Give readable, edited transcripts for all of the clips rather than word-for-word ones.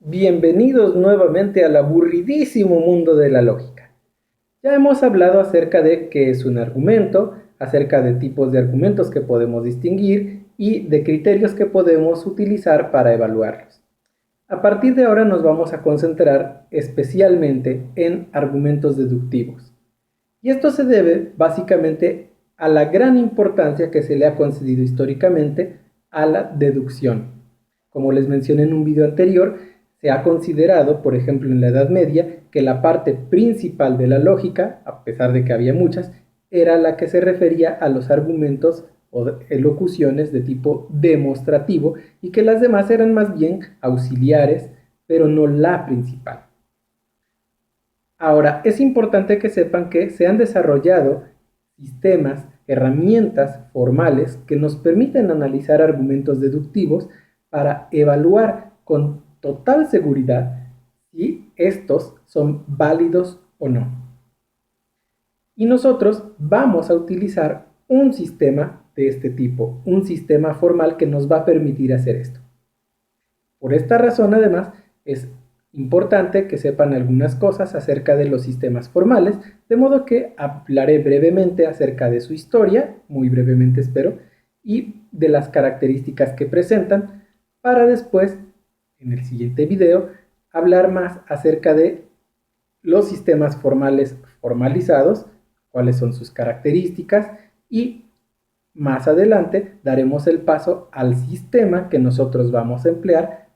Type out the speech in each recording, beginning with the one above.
Bienvenidos nuevamente al aburridísimo mundo de la lógica. Ya hemos hablado acerca de qué es un argumento, acerca de tipos de argumentos que podemos distinguir y de criterios que podemos utilizar para evaluarlos. A partir de ahora nos vamos a concentrar especialmente en argumentos deductivos. Y esto se debe básicamente a la gran importancia que se le ha concedido históricamente a la deducción. Como les mencioné en un video anterior, se ha considerado, por ejemplo en la Edad Media, que la parte principal de la lógica, a pesar de que había muchas, era la que se refería a los argumentos o elocuciones de tipo demostrativo y que las demás eran más bien auxiliares, pero no la principal. Ahora, es importante que sepan que se han desarrollado sistemas, herramientas formales que nos permiten analizar argumentos deductivos para evaluar con total seguridad si estos son válidos o no. Y nosotros vamos a utilizar un sistema de este tipo, un sistema formal que nos va a permitir hacer esto. Por esta razón, además, es importante que sepan algunas cosas acerca de los sistemas formales, de modo que hablaré brevemente acerca de su historia, muy brevemente espero, y de las características que presentan, para después, en el siguiente video, hablar más acerca de los sistemas formales formalizados, cuáles son sus características y más adelante daremos el paso al sistema que nosotros vamos a emplear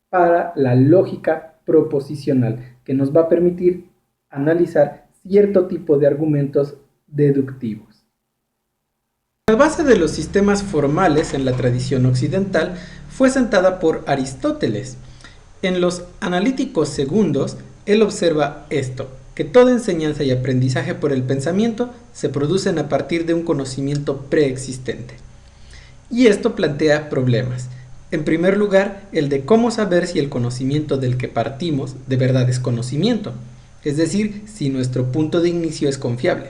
para la lógica proposicional, que nos va a permitir analizar cierto tipo de argumentos deductivos. La base de los sistemas formales en la tradición occidental fue sentada por Aristóteles. En los Analíticos Segundos, él observa esto, que toda enseñanza y aprendizaje por el pensamiento se producen a partir de un conocimiento preexistente. Y esto plantea problemas. En primer lugar, el de cómo saber si el conocimiento del que partimos de verdad es conocimiento, es decir, si nuestro punto de inicio es confiable.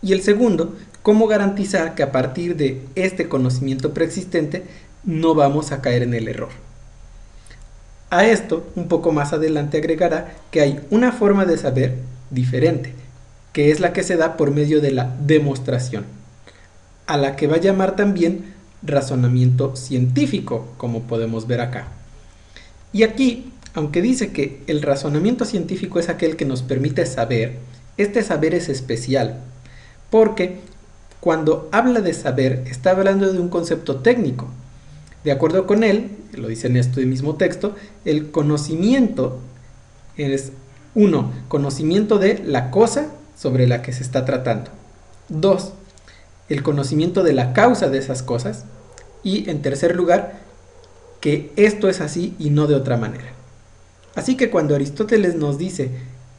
Y el segundo, cómo garantizar que a partir de este conocimiento preexistente no vamos a caer en el error. A esto, un poco más adelante agregará que hay una forma de saber diferente, que es la que se da por medio de la demostración, a la que va a llamar también razonamiento científico, como podemos ver acá. Y aquí, aunque dice que el razonamiento científico es aquel que nos permite saber, este saber es especial, porque cuando habla de saber, está hablando de un concepto técnico. De acuerdo con él, lo dice en este mismo texto, el conocimiento es 1. Conocimiento de la cosa sobre la que se está tratando. 2. El conocimiento de la causa de esas cosas. Y en tercer lugar, que esto es así y no de otra manera. Así que cuando Aristóteles nos dice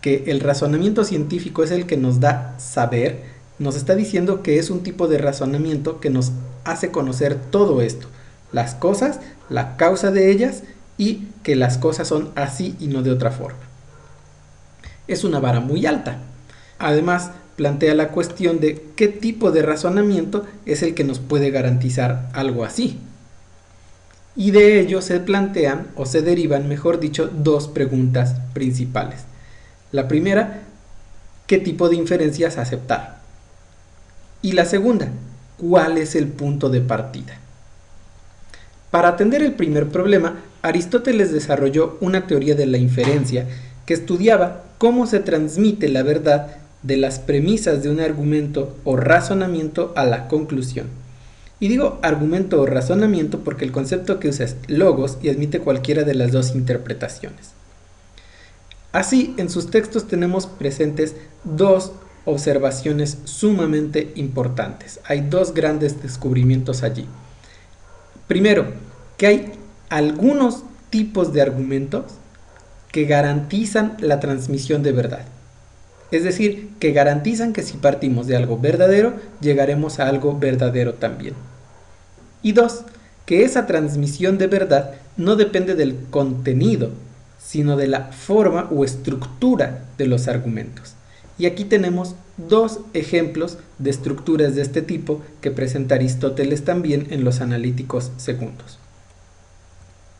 que el razonamiento científico es el que nos da saber, nos está diciendo que es un tipo de razonamiento que nos hace conocer todo esto, las cosas, la causa de ellas y que las cosas son así y no de otra forma. Es una vara muy alta. Además, plantea la cuestión de qué tipo de razonamiento es el que nos puede garantizar algo así. Y de ello se plantean, o se derivan, mejor dicho, dos preguntas principales. La primera, ¿qué tipo de inferencias aceptar? Y la segunda, ¿cuál es el punto de partida? Para atender el primer problema, Aristóteles desarrolló una teoría de la inferencia que estudiaba cómo se transmite la verdad de las premisas de un argumento o razonamiento a la conclusión. Y digo argumento o razonamiento porque el concepto que usa es logos y admite cualquiera de las dos interpretaciones. Así, en sus textos tenemos presentes dos observaciones sumamente importantes. Hay dos grandes descubrimientos allí. Primero, que hay algunos tipos de argumentos que garantizan la transmisión de verdad. Es decir, que garantizan que si partimos de algo verdadero, llegaremos a algo verdadero también. Y dos, que esa transmisión de verdad no depende del contenido, sino de la forma o estructura de los argumentos. Y aquí tenemos dos ejemplos de estructuras de este tipo que presenta Aristóteles también en los Analíticos Segundos.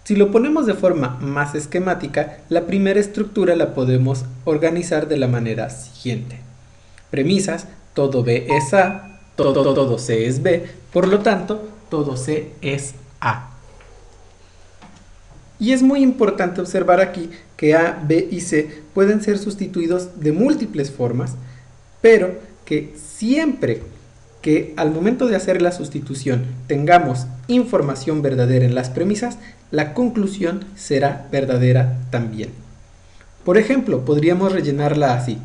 Si lo ponemos de forma más esquemática, la primera estructura la podemos organizar de la manera siguiente. Premisas: todo B es A, todo C es B, por lo tanto, todo C es A. Y es muy importante observar aquí que A, B y C pueden ser sustituidos de múltiples formas, pero que siempre que al momento de hacer la sustitución tengamos información verdadera en las premisas, la conclusión será verdadera también. Por ejemplo, podríamos rellenarla así: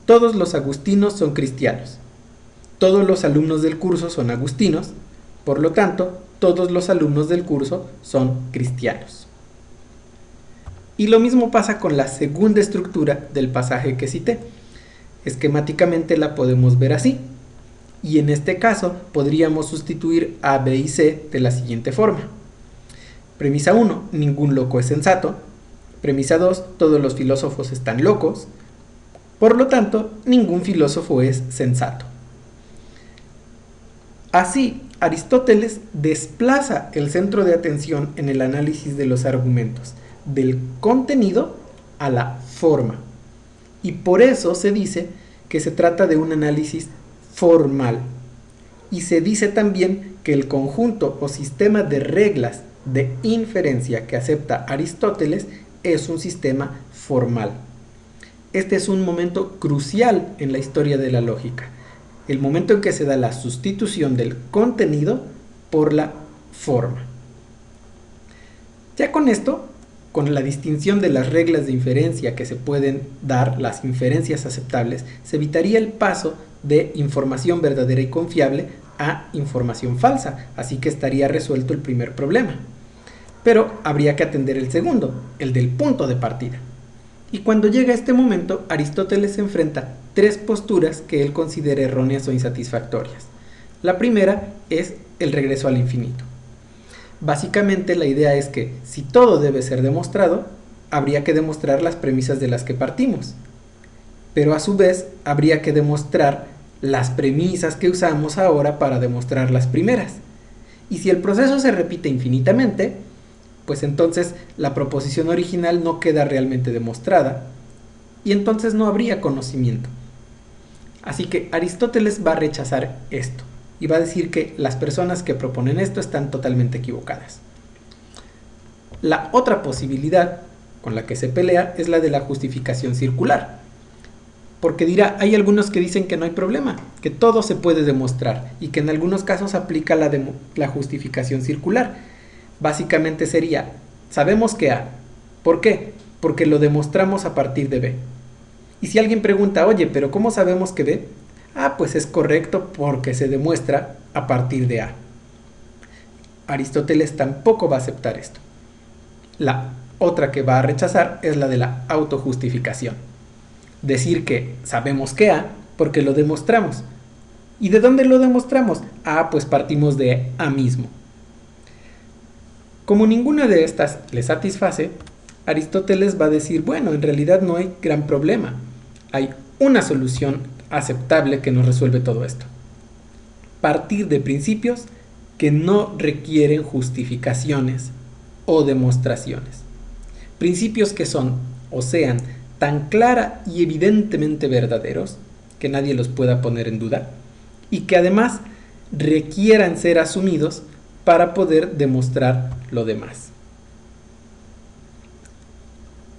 todos los agustinos son cristianos, todos los alumnos del curso son agustinos, por lo tanto, todos los alumnos del curso son cristianos. Y lo mismo pasa con la segunda estructura del pasaje que cité. Esquemáticamente la podemos ver así. Y en este caso podríamos sustituir A, B y C de la siguiente forma. Premisa 1, ningún loco es sensato. Premisa 2, todos los filósofos están locos. Por lo tanto, ningún filósofo es sensato. Así, Aristóteles desplaza el centro de atención en el análisis de los argumentos, del contenido a la forma. Y por eso se dice que se trata de un análisis formal. Y se dice también que el conjunto o sistema de reglas de inferencia que acepta Aristóteles es un sistema formal. Este es un momento crucial en la historia de la lógica, el momento en que se da la sustitución del contenido por la forma. Ya con esto, con la distinción de las reglas de inferencia que se pueden dar, las inferencias aceptables, se evitaría el paso de información verdadera y confiable a información falsa, así que estaría resuelto el primer problema. Pero habría que atender el segundo, el del punto de partida. Y cuando llega este momento, Aristóteles se enfrenta a tres posturas que él considera erróneas o insatisfactorias. La primera es el regreso al infinito. Básicamente la idea es que si todo debe ser demostrado, habría que demostrar las premisas de las que partimos. Pero a su vez habría que demostrar las premisas que usamos ahora para demostrar las primeras. Y si el proceso se repite infinitamente, pues entonces la proposición original no queda realmente demostrada y entonces no habría conocimiento. Así que Aristóteles va a rechazar esto y va a decir que las personas que proponen esto están totalmente equivocadas. La otra posibilidad con la que se pelea es la de la justificación circular, porque dirá, hay algunos que dicen que no hay problema, que todo se puede demostrar y que en algunos casos aplica la justificación circular. Básicamente sería, sabemos que A. ¿Por qué? Porque lo demostramos a partir de B. Y si alguien pregunta, oye, ¿pero cómo sabemos que B? Ah, pues es correcto porque se demuestra a partir de A. Aristóteles tampoco va a aceptar esto. La otra que va a rechazar es la de la autojustificación. Decir que sabemos que A porque lo demostramos. ¿Y de dónde lo demostramos? Ah, pues partimos de A mismo. Como ninguna de estas le satisface, Aristóteles va a decir, bueno, en realidad no hay gran problema. Hay una solución aceptable que nos resuelve todo esto. Partir de principios que no requieren justificaciones o demostraciones. Principios que son o sean tan clara y evidentemente verdaderos que nadie los pueda poner en duda y que además requieran ser asumidos para poder demostrar lo demás.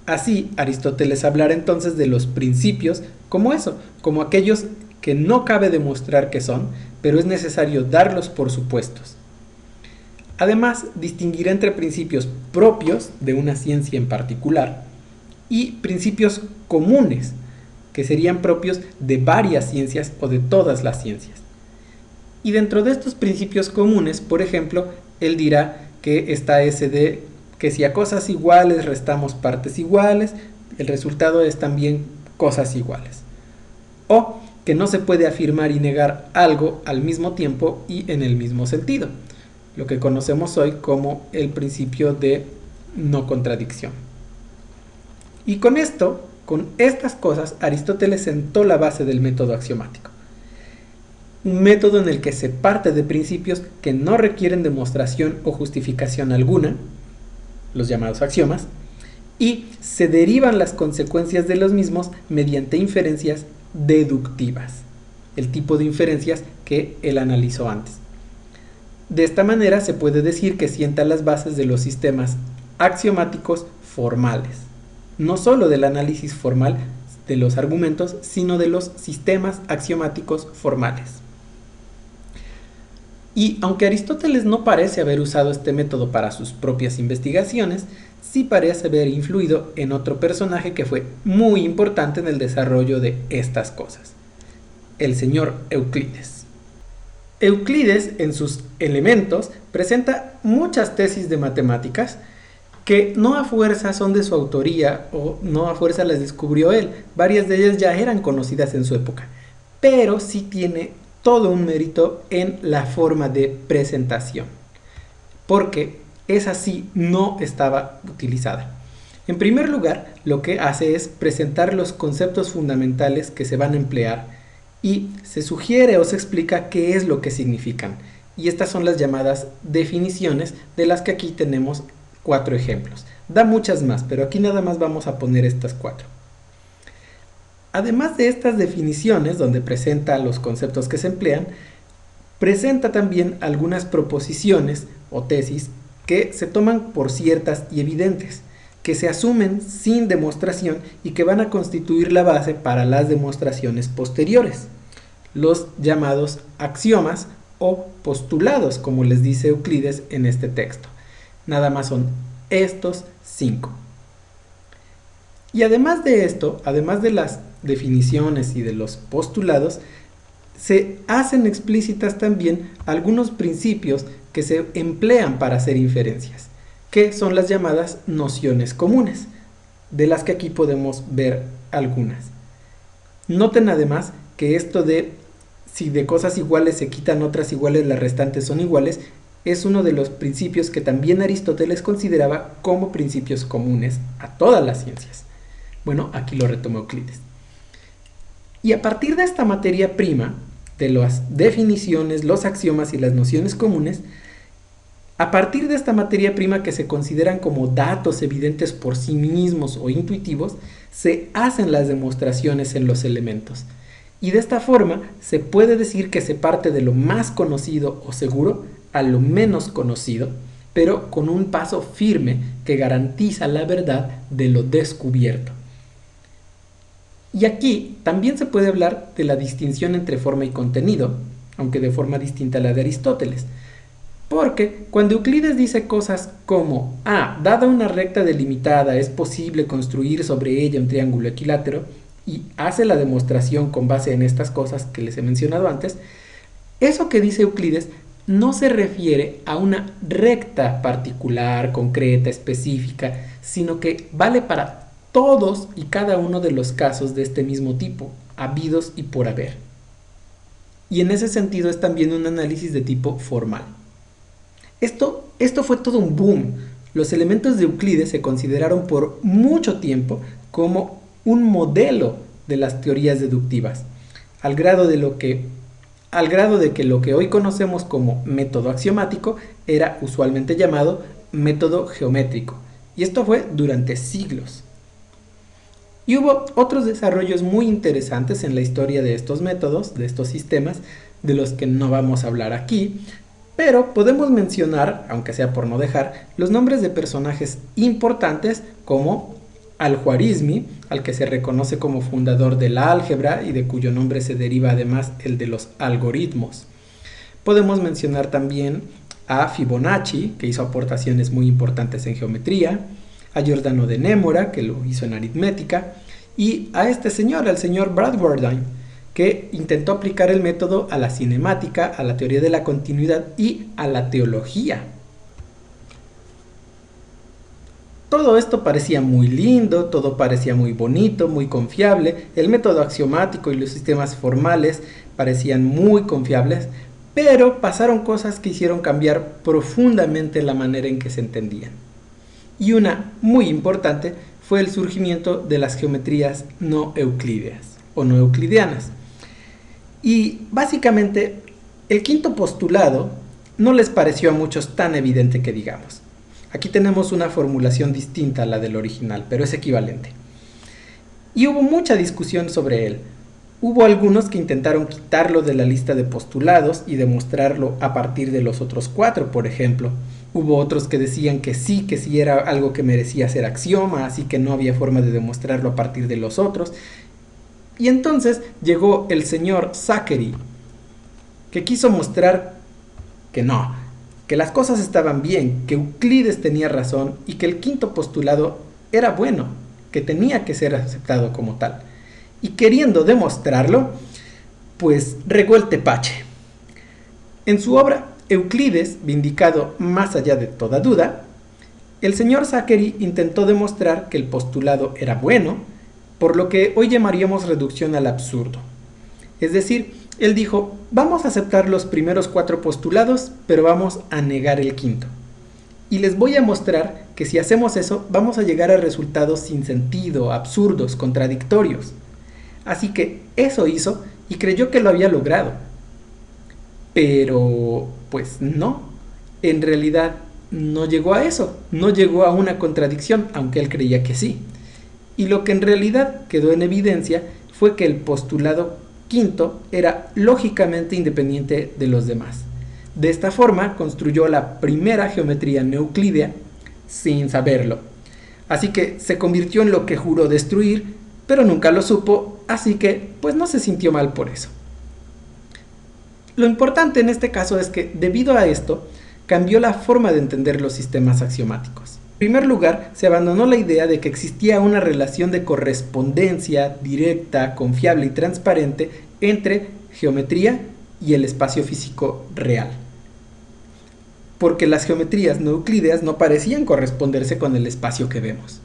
Así, Aristóteles hablará entonces de los principios como eso, como aquellos que no cabe demostrar que son, pero es necesario darlos por supuestos. Además, distinguirá entre principios propios de una ciencia en particular y principios comunes, que serían propios de varias ciencias o de todas las ciencias. Y dentro de estos principios comunes, por ejemplo, él dirá que está ese de que si a cosas iguales restamos partes iguales, el resultado es también cosas iguales. O que no se puede afirmar y negar algo al mismo tiempo y en el mismo sentido, lo que conocemos hoy como el principio de no contradicción. Y con esto, con estas cosas, Aristóteles sentó la base del método axiomático. Un método en el que se parte de principios que no requieren demostración o justificación alguna los llamados axiomas, y se derivan las consecuencias de los mismos mediante inferencias deductivas, el tipo de inferencias que él analizó antes. De esta manera se puede decir que sienta las bases de los sistemas axiomáticos formales, no solo del análisis formal de los argumentos, sino de los sistemas axiomáticos formales. Y aunque Aristóteles no parece haber usado este método para sus propias investigaciones, sí parece haber influido en otro personaje que fue muy importante en el desarrollo de estas cosas, el señor Euclides. Euclides, en sus Elementos, presenta muchas tesis de matemáticas que no a fuerza son de su autoría o no a fuerza las descubrió él. Varias de ellas ya eran conocidas en su época, pero sí tiene todo un mérito en la forma de presentación, porque esa sí no estaba utilizada. En primer lugar, lo que hace es presentar los conceptos fundamentales que se van a emplear y se sugiere o se explica qué es lo que significan. Y estas son las llamadas definiciones, de las que aquí tenemos 4 ejemplos. Da muchas más, pero aquí nada más vamos a poner estas 4. Además de estas definiciones, donde presenta los conceptos que se emplean, presenta también algunas proposiciones o tesis que se toman por ciertas y evidentes, que se asumen sin demostración y que van a constituir la base para las demostraciones posteriores, los llamados axiomas o postulados, como les dice Euclides en este texto. Nada más son estos 5. Y además de esto, además de las definiciones y de los postulados, se hacen explícitas también algunos principios que se emplean para hacer inferencias, que son las llamadas nociones comunes, de las que aquí podemos ver algunas. Noten además que esto de si de cosas iguales se quitan otras iguales, las restantes son iguales, es uno de los principios que también Aristóteles consideraba como principios comunes a todas las ciencias. Bueno, aquí lo retomó Euclides. Y a partir de esta materia prima, de las definiciones, los axiomas y las nociones comunes, a partir de esta materia prima que se consideran como datos evidentes por sí mismos o intuitivos, se hacen las demostraciones en los elementos. Y de esta forma se puede decir que se parte de lo más conocido o seguro a lo menos conocido, pero con un paso firme que garantiza la verdad de lo descubierto. Y aquí también se puede hablar de la distinción entre forma y contenido, aunque de forma distinta a la de Aristóteles. Porque cuando Euclides dice cosas como, dada una recta delimitada es posible construir sobre ella un triángulo equilátero, y hace la demostración con base en estas cosas que les he mencionado antes, eso que dice Euclides no se refiere a una recta particular, concreta, específica, sino que vale para todos y cada uno de los casos de este mismo tipo, habidos y por haber. Y en ese sentido es también un análisis de tipo formal. Esto fue todo un boom. Los elementos de Euclides se consideraron por mucho tiempo como un modelo de las teorías deductivas, al grado de que lo que hoy conocemos como método axiomático era usualmente llamado método geométrico, y esto fue durante siglos. Y hubo otros desarrollos muy interesantes en la historia de estos métodos, de estos sistemas, de los que no vamos a hablar aquí, pero podemos mencionar, aunque sea por no dejar, los nombres de personajes importantes como Al-Khwarizmi, al que se reconoce como fundador de la álgebra y de cuyo nombre se deriva además el de los algoritmos. Podemos mencionar también a Fibonacci, que hizo aportaciones muy importantes en geometría, a Giordano de Némora, que lo hizo en aritmética, y a este señor, al señor Bradwardine, que intentó aplicar el método a la cinemática, a la teoría de la continuidad y a la teología. Todo esto parecía muy lindo, todo parecía muy bonito, muy confiable, el método axiomático y los sistemas formales parecían muy confiables, pero pasaron cosas que hicieron cambiar profundamente la manera en que se entendían. Y una muy importante fue el surgimiento de las geometrías no euclídeas o no euclidianas. Y básicamente el quinto postulado no les pareció a muchos tan evidente que digamos. Aquí tenemos una formulación distinta a la del original, pero es equivalente. Y hubo mucha discusión sobre él. Hubo algunos que intentaron quitarlo de la lista de postulados y demostrarlo a partir de los otros 4, por ejemplo. Hubo otros que decían que sí era algo que merecía ser axioma, así que no había forma de demostrarlo a partir de los otros. Y entonces llegó el señor Zachary, que quiso mostrar que no, que las cosas estaban bien, que Euclides tenía razón y que el quinto postulado era bueno, que tenía que ser aceptado como tal. Y queriendo demostrarlo, pues regó el tepache. En su obra Euclides, vindicado más allá de toda duda, el señor Zachary intentó demostrar que el postulado era bueno, por lo que hoy llamaríamos reducción al absurdo. Es decir, él dijo, vamos a aceptar los primeros 4 postulados, pero vamos a negar el quinto. Y les voy a mostrar que si hacemos eso, vamos a llegar a resultados sin sentido, absurdos, contradictorios. Así que eso hizo y creyó que lo había logrado. Pero, pues no, en realidad no llegó a eso, no llegó a una contradicción, aunque él creía que sí. Y lo que en realidad quedó en evidencia fue que el postulado quinto era lógicamente independiente de los demás. De esta forma construyó la primera geometría no euclídea sin saberlo. Así que se convirtió en lo que juró destruir, pero nunca lo supo, así que pues no se sintió mal por eso. Lo importante en este caso es que debido a esto cambió la forma de entender los sistemas axiomáticos. En primer lugar, se abandonó la idea de que existía una relación de correspondencia directa, confiable y transparente entre geometría y el espacio físico real. Porque las geometrías no euclídeas no parecían corresponderse con el espacio que vemos.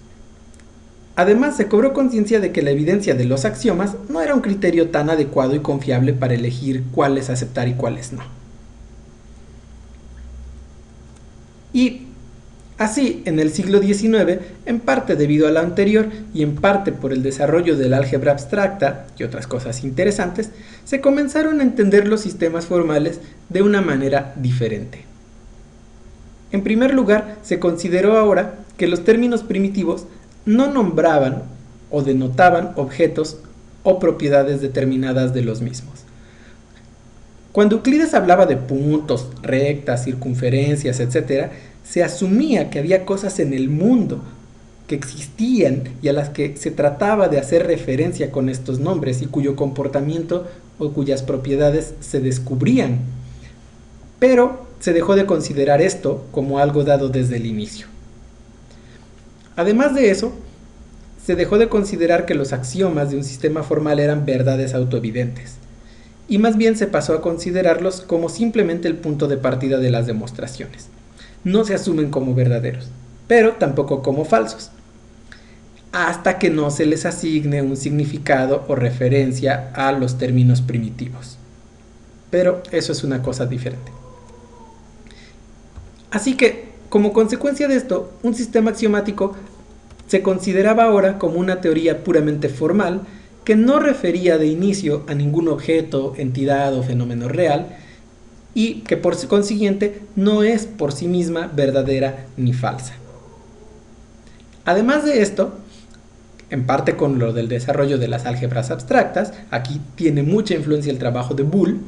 Además, se cobró conciencia de que la evidencia de los axiomas no era un criterio tan adecuado y confiable para elegir cuáles aceptar y cuáles no. Y así, en el siglo XIX, en parte debido a lo anterior y en parte por el desarrollo del álgebra abstracta y otras cosas interesantes, se comenzaron a entender los sistemas formales de una manera diferente. En primer lugar, se consideró ahora que los términos primitivos no nombraban o denotaban objetos o propiedades determinadas de los mismos. Cuando Euclides hablaba de puntos, rectas, circunferencias, etc., se asumía que había cosas en el mundo que existían y a las que se trataba de hacer referencia con estos nombres y cuyo comportamiento o cuyas propiedades se descubrían. Pero se dejó de considerar esto como algo dado desde el inicio. Además de eso, se dejó de considerar que los axiomas de un sistema formal eran verdades autoevidentes, y más bien se pasó a considerarlos como simplemente el punto de partida de las demostraciones. No se asumen como verdaderos, pero tampoco como falsos, hasta que no se les asigne un significado o referencia a los términos primitivos. Pero eso es una cosa diferente. Así que, como consecuencia de esto, un sistema axiomático se consideraba ahora como una teoría puramente formal que no refería de inicio a ningún objeto, entidad o fenómeno real y que por consiguiente no es por sí misma verdadera ni falsa. Además de esto, en parte con lo del desarrollo de las álgebras abstractas, aquí tiene mucha influencia el trabajo de Boole,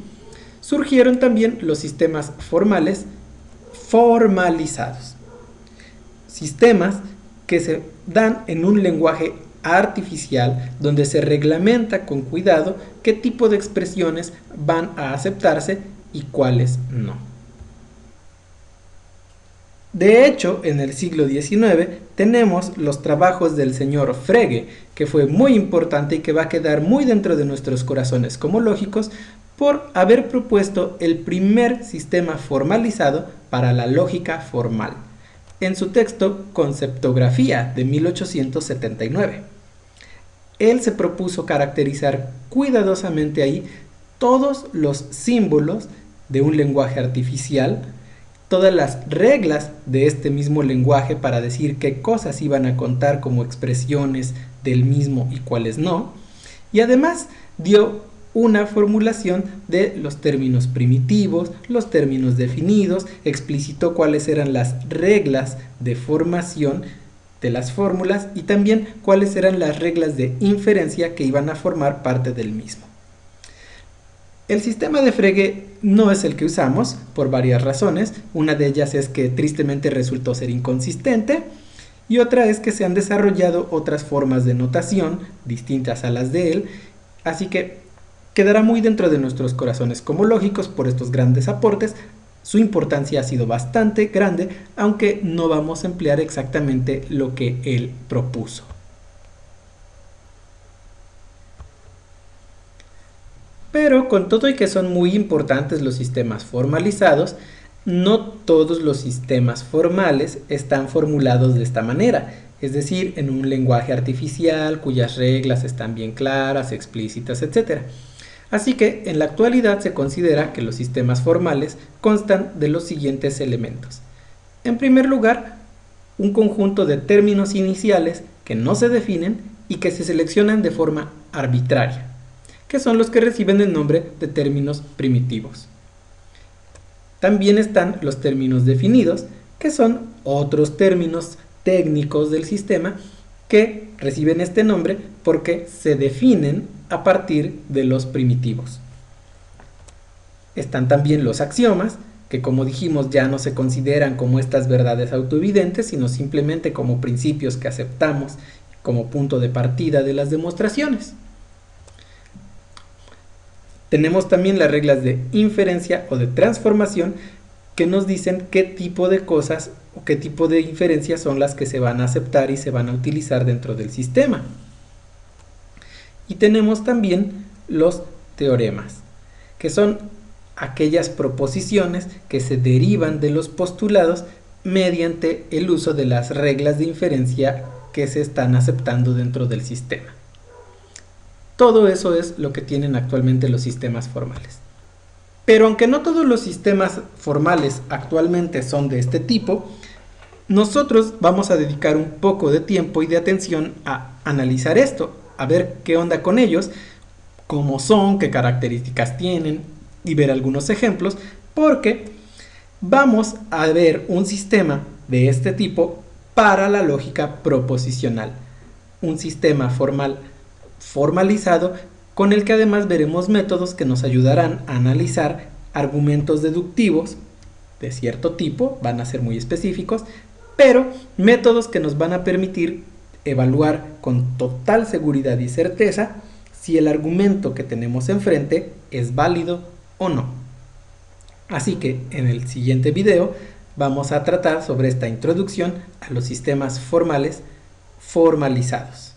surgieron también los sistemas formales formalizados. Sistemas que se dan en un lenguaje artificial donde se reglamenta con cuidado qué tipo de expresiones van a aceptarse y cuáles no. De hecho, en el siglo XIX tenemos los trabajos del señor Frege, que fue muy importante y que va a quedar muy dentro de nuestros corazones como lógicos por haber propuesto el primer sistema formalizado para la lógica formal, en su texto Conceptografía de 1879. Él se propuso caracterizar cuidadosamente ahí todos los símbolos de un lenguaje artificial, todas las reglas de este mismo lenguaje para decir qué cosas iban a contar como expresiones del mismo y cuáles no, y además dio una formulación de los términos primitivos, los términos definidos, explicitó cuáles eran las reglas de formación de las fórmulas y también cuáles eran las reglas de inferencia que iban a formar parte del mismo. El sistema de Frege no es el que usamos por varias razones. Una de ellas es que tristemente resultó ser inconsistente y otra es que se han desarrollado otras formas de notación distintas a las de él, así que quedará muy dentro de nuestros corazones como lógicos por estos grandes aportes. Su importancia ha sido bastante grande, aunque no vamos a emplear exactamente lo que él propuso. Pero con todo y que son muy importantes los sistemas formalizados, no todos los sistemas formales están formulados de esta manera, es decir, en un lenguaje artificial cuyas reglas están bien claras, explícitas, etc. Así que en la actualidad se considera que los sistemas formales constan de los siguientes elementos. En primer lugar, un conjunto de términos iniciales que no se definen y que se seleccionan de forma arbitraria, que son los que reciben el nombre de términos primitivos. También están los términos definidos, que son otros términos técnicos del sistema que reciben este nombre porque se definen a partir de los primitivos. Están también los axiomas, que como dijimos ya no se consideran como estas verdades autoevidentes, sino simplemente como principios que aceptamos como punto de partida de las demostraciones. Tenemos también las reglas de inferencia o de transformación que nos dicen qué tipo de cosas o qué tipo de inferencias son las que se van a aceptar y se van a utilizar dentro del sistema. Y tenemos también los teoremas, que son aquellas proposiciones que se derivan de los postulados mediante el uso de las reglas de inferencia que se están aceptando dentro del sistema. Todo eso es lo que tienen actualmente los sistemas formales. Pero aunque no todos los sistemas formales actualmente son de este tipo, nosotros vamos a dedicar un poco de tiempo y de atención a analizar esto, a ver qué onda con ellos, cómo son, qué características tienen y ver algunos ejemplos, porque vamos a ver un sistema de este tipo para la lógica proposicional, un sistema formalizado con el que además veremos métodos que nos ayudarán a analizar argumentos deductivos de cierto tipo, van a ser muy específicos, pero métodos que nos van a permitir evaluar con total seguridad y certeza si el argumento que tenemos enfrente es válido o no. Así que en el siguiente video vamos a tratar sobre esta introducción a los sistemas formales formalizados.